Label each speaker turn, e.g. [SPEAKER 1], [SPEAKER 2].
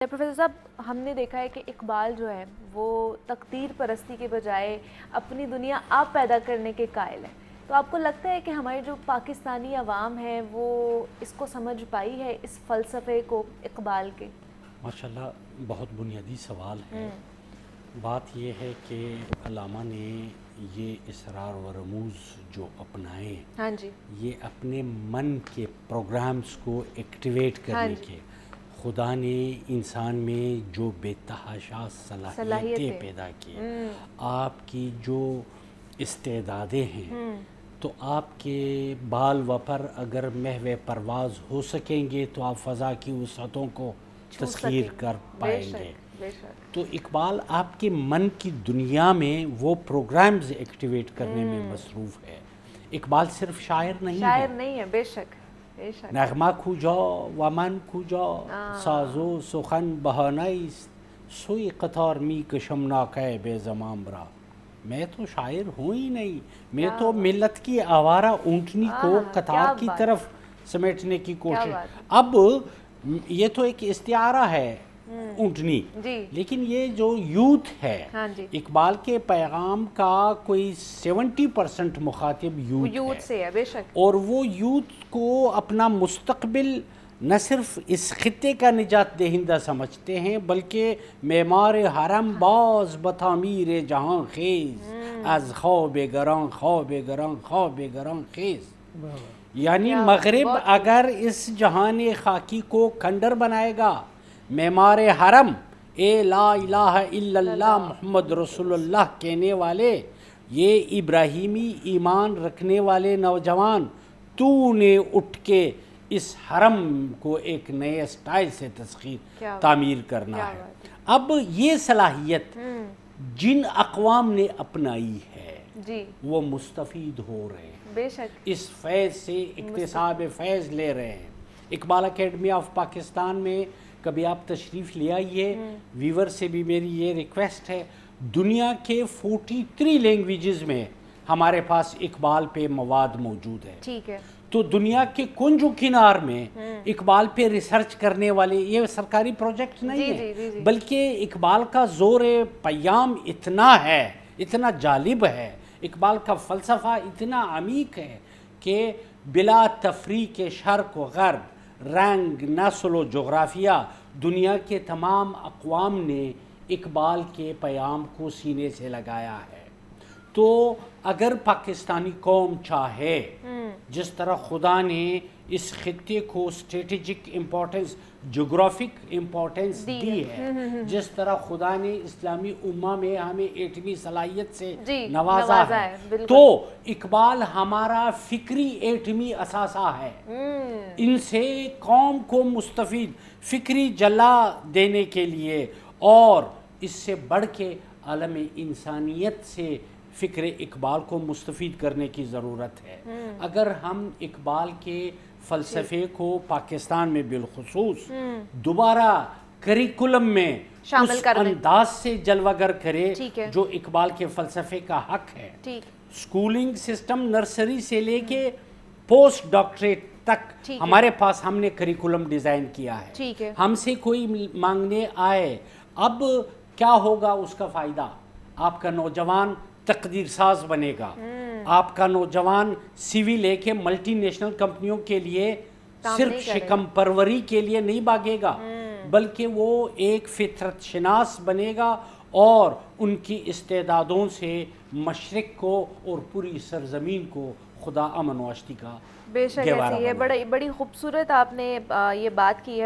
[SPEAKER 1] Professor صاحب، ہم نے دیکھا ہے کہ اقبال جو ہے وہ تقدیر پرستی کے بجائے اپنی دنیا آپ پیدا کرنے کے قائل ہے. تو آپ کو لگتا ہے کہ ہماری جو پاکستانی عوام ہے وہ اس کو سمجھ پائی ہے، اس فلسفے کو اقبال کے؟
[SPEAKER 2] ماشاءاللہ بہت بنیادی سوال ہے. بات یہ ہے کہ علامہ نے یہ اسرار و رموز جو اپنائے،
[SPEAKER 1] ہاں جی،
[SPEAKER 2] یہ اپنے من کے پروگرامز کو ایکٹیویٹ کرنے کے، خدا نے انسان میں جو بے تحاشا صلاحیتیں پیدا کی، آپ کی جو استعدادیں ہیں، تو آپ کے بال وپر اگر محو پرواز ہو سکیں گے تو آپ فضا کی وسعتوں کو تسخیر کر پائیں گے. تو اقبال آپ کے من کی دنیا میں وہ پروگرامز ایکٹیویٹ کرنے میں مصروف ہے. اقبال صرف شاعر نہیں
[SPEAKER 1] ہے. بے شک.
[SPEAKER 2] نغمہ کجا و من کجا، ساز و سخن بہانه است، سوی قطار می کشم ناکه بے زمام را. میں تو شاعر ہوں ہی نہیں، میں تو ملت کی آوارہ اونٹنی کو قطار کی طرف سمیٹنے کی کوشش. اب یہ تو ایک استعارہ ہے اونٹنی، لیکن یہ جو یوتھ ہے، اقبال کے پیغام کا کوئی 70% مخاطب یوتھ
[SPEAKER 1] ہے. بے شک.
[SPEAKER 2] اور وہ یوتھ کو اپنا مستقبل نہ صرف اس خطے کا نجات دہندہ سمجھتے ہیں بلکہ معمار حرم باز بتعمیر جہاں خیز، از خواب گران خواب گران خواب گران خیز. یعنی مغرب اگر اس جہان خاکی کو کھنڈر بنائے گا، معمار حرم اے لا الہ الا اللہ محمد رسول اللہ کہنے والے، یہ ابراہیمی ایمان رکھنے والے نوجوان، تو نے اٹھ کے اس حرم کو ایک نئے سٹائل سے تعمیر کرنا ہے. اب یہ صلاحیت جن اقوام نے اپنائی ہے وہ مستفید ہو رہے ہیں،
[SPEAKER 1] بے شک،
[SPEAKER 2] اس فیض سے اکتساب فیض لے رہے ہیں. اقبال اکیڈمی آف پاکستان میں کبھی آپ تشریف لے آئیے. ویور سے بھی میری یہ ریکویسٹ ہے، دنیا کے 43 لینگویجز میں ہمارے پاس اقبال پہ مواد موجود ہے.
[SPEAKER 1] ٹھیک ہے.
[SPEAKER 2] تو دنیا کے کنج و کنار میں اقبال پہ ریسرچ کرنے والے، یہ سرکاری پروجیکٹ نہیں ہے بلکہ اقبال کا زور پیام اتنا ہے، اتنا جالب ہے، اقبال کا فلسفہ اتنا عمیق ہے کہ بلا تفریق شرق و غرب، رنگ، نسل و جغرافیہ، دنیا کے تمام اقوام نے اقبال کے پیام کو سینے سے لگایا ہے. تو اگر پاکستانی قوم چاہے، جس طرح خدا نے اس خطے کو اسٹریٹجک امپورٹنس، جغرافک امپورٹنس دی ہے، جس طرح خدا نے اسلامی امہ میں ہمیں ایٹمی صلاحیت سے نوازا ہے، تو اقبال ہمارا فکری ایٹمی اثاثہ ہے. ان سے قوم کو مستفید فکری جلا دینے کے لیے اور اس سے بڑھ کے عالم انسانیت سے فکر اقبال کو مستفید کرنے کی ضرورت ہے. اگر ہم اقبال کے فلسفے کو پاکستان میں بالخصوص دوبارہ کریکولم میں اس انداز سے جلوہ گر کرے جو اقبال کے فلسفے کا حق ہے. سکولنگ سسٹم نرسری سے لے کے پوسٹ ڈاکٹریٹ تک ہمارے پاس ہم نے کریکولم ڈیزائن کیا ہے. ہم سے کوئی مانگنے آئے، اب کیا ہوگا اس کا فائدہ؟ آپ کا نوجوان تقدیر ساز بنے گا، آپ کا نوجوان سی وی لے کے ملٹی نیشنل کمپنیوں کے لیے صرف شکم پروری کے لیے نہیں بھاگے گا بلکہ وہ ایک فطرت شناس بنے گا اور ان کی استعدادوں سے مشرق کو اور پوری سرزمین کو خدا امن و اشتی کا
[SPEAKER 1] بے شک. یہ بڑی خوبصورت آپ نے یہ بات کی ہے.